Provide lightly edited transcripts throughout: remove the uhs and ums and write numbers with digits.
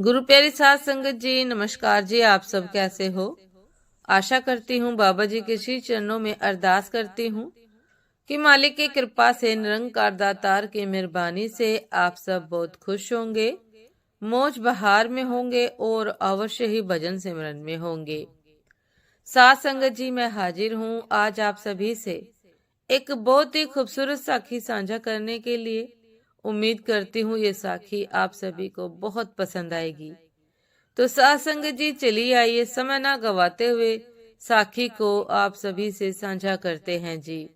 गुरु प्यारी साध संगत जी, नमस्कार जी। आप सब कैसे हो? आशा करती हूँ बाबा जी के श्री चरणों में अरदास करती हूँ कि मालिक की कृपा से, निरंकार दातार की मेहरबानी से आप सब बहुत खुश होंगे, मौज बहार में होंगे और अवश्य ही भजन सिमरन में होंगे। साध संगत जी, मैं हाजिर हूँ आज आप सभी से एक बहुत ही खूबसूरत साखी साझा करने के लिए। उम्मीद करती हूँ ये साखी आप सभी को बहुत पसंद आएगी। तो साध संगत जी, चलिए आइए समय ना गवाते हुए साखी को आप सभी से साझा करते हैं जी।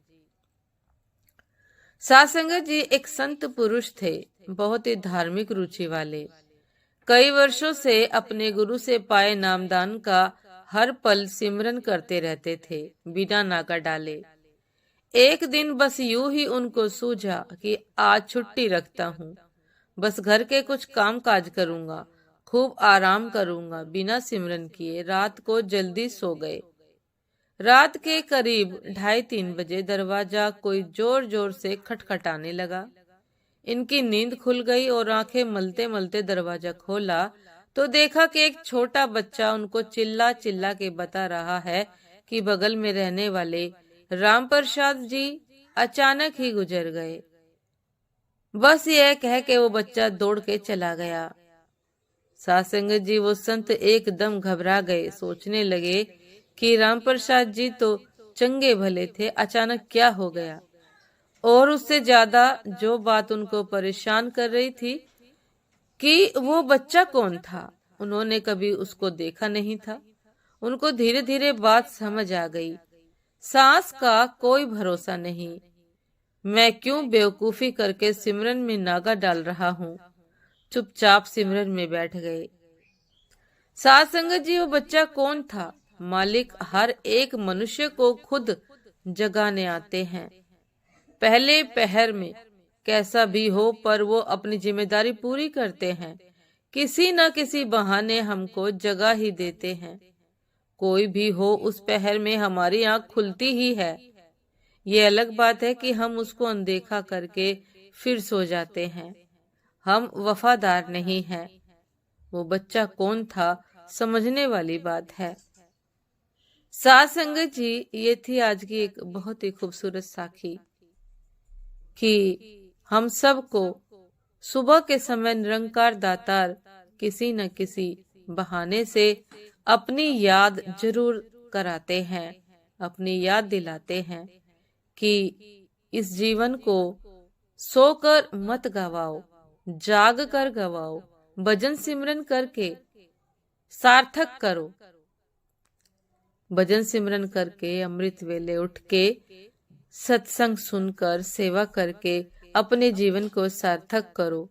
साध संगत जी एक संत पुरुष थे, बहुत ही धार्मिक रुचि वाले। कई वर्षों से अपने गुरु से पाए नामदान का हर पल सिमरन करते रहते थे, बिना नागा डाले। एक दिन बस यूं ही उनको सूझा कि आज छुट्टी रखता हूँ, बस घर के कुछ काम काज करूंगा, खूब आराम करूंगा। बिना सिमरन किए रात को जल्दी सो गए। रात के करीब 2:30-3 बजे दरवाजा कोई जोर जोर से खटखटाने लगा। इनकी नींद खुल गई और आंखें मलते मलते दरवाजा खोला तो देखा कि एक छोटा बच्चा उनको चिल्ला चिल्ला के बता रहा है कि बगल में रहने वाले राम प्रसाद जी अचानक ही गुजर गए। बस यह कह के वो बच्चा दौड़ के चला गया। साध संगत जी, वो संत एकदम घबरा गए। सोचने लगे कि राम प्रसाद जी तो चंगे भले थे, अचानक क्या हो गया। और उससे ज्यादा जो बात उनको परेशान कर रही थी कि वो बच्चा कौन था। उन्होंने कभी उसको देखा नहीं था। उनको धीरे धीरे बात समझ आ गई। सांस का कोई भरोसा नहीं, मैं क्यों बेवकूफी करके सिमरन में नागा डाल रहा हूँ। चुपचाप सिमरन में बैठ गए। साध संगत जी, वो बच्चा कौन था? मालिक हर एक मनुष्य को खुद जगाने आते हैं, पहले पहर में, कैसा भी हो, पर वो अपनी जिम्मेदारी पूरी करते हैं। किसी न किसी बहाने हमको जगा ही देते हैं। कोई भी हो, उस पहर में हमारी आंख खुलती ही है। ये अलग बात है कि हम उसको अनदेखा करके फिर सो जाते हैं। हम वफादार नहीं हैं। वो बच्चा कौन था, समझने वाली बात है। साध संगत जी, ये थी आज की एक बहुत ही खूबसूरत साखी कि हम सबको सुबह के समय निरंकार दातार किसी न किसी बहाने से अपनी याद जरूर कराते हैं, अपनी याद दिलाते हैं कि इस जीवन को सोकर मत गवाओ, जाग कर गवाओ, भजन सिमरन करके सार्थक करो। भजन सिमरन करके, अमृत वेले उठ के, सत्संग सुनकर, सेवा करके अपने जीवन को सार्थक करो।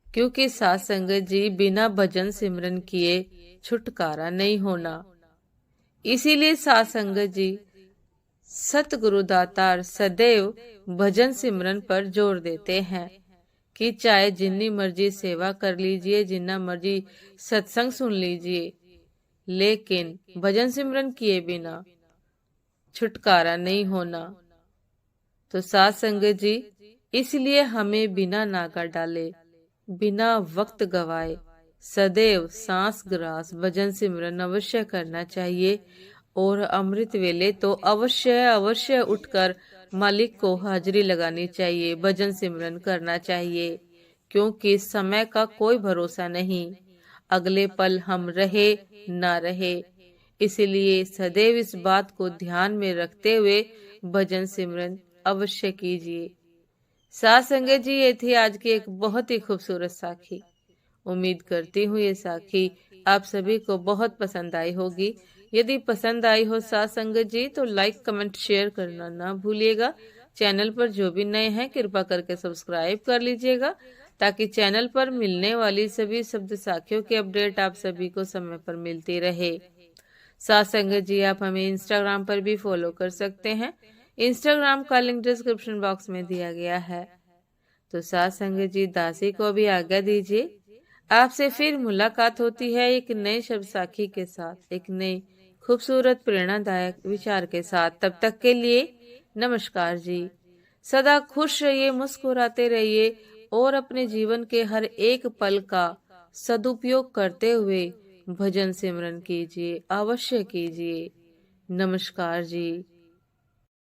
क्योंकि साध संगत जी, बिना भजन सिमरन किए छुटकारा नहीं होना। इसीलिए साध संगत जी, सतगुरु दातार सदैव भजन सिमरन पर जोर देते हैं कि चाहे जितनी मर्जी सेवा कर लीजिए, जितना मर्जी सत्संग सुन लीजिए, लेकिन भजन सिमरन किए बिना छुटकारा नहीं होना। तो साध संगत जी, इसलिए हमें बिना नागा डाले, बिना वक्त गवाए सदैव सांस ग्रास भजन सिमरन अवश्य करना चाहिए। और अमृत वेले तो अवश्य उठकर मालिक को हाजिरी लगानी चाहिए, भजन सिमरन करना चाहिए। क्योंकि समय का कोई भरोसा नहीं, अगले पल हम रहे ना रहे। इसलिए सदैव इस बात को ध्यान में रखते हुए भजन सिमरन अवश्य कीजिए। साध संगत जी, ये थी आज की एक बहुत ही खूबसूरत साखी। उम्मीद करती हूँ ये साखी आप सभी को बहुत पसंद आई होगी। यदि पसंद आई हो साध संगत जी, तो लाइक कमेंट शेयर करना ना भूलिएगा। चैनल पर जो भी नए हैं कृपा करके सब्सक्राइब कर लीजिएगा, ताकि चैनल पर मिलने वाली सभी शब्द साखियों की अपडेट आप सभी को समय पर मिलती रहे। साध संगत जी, आप हमें इंस्टाग्राम पर भी फॉलो कर सकते हैं। इंस्टाग्राम का लिंक डिस्क्रिप्शन बॉक्स में दिया गया है। तो साध संगत जी, दासी को भी आज्ञा दीजिए। आपसे फिर मुलाकात होती है एक नए शब्द साखी के साथ, एक नई खूबसूरत प्रेरणादायक विचार के साथ। तब तक के लिए नमस्कार जी। सदा खुश रहिए, मुस्कुराते रहिए और अपने जीवन के हर एक पल का सदुपयोग करते हुए भजन सिमरन कीजिए, अवश्य कीजिए। नमस्कार जी।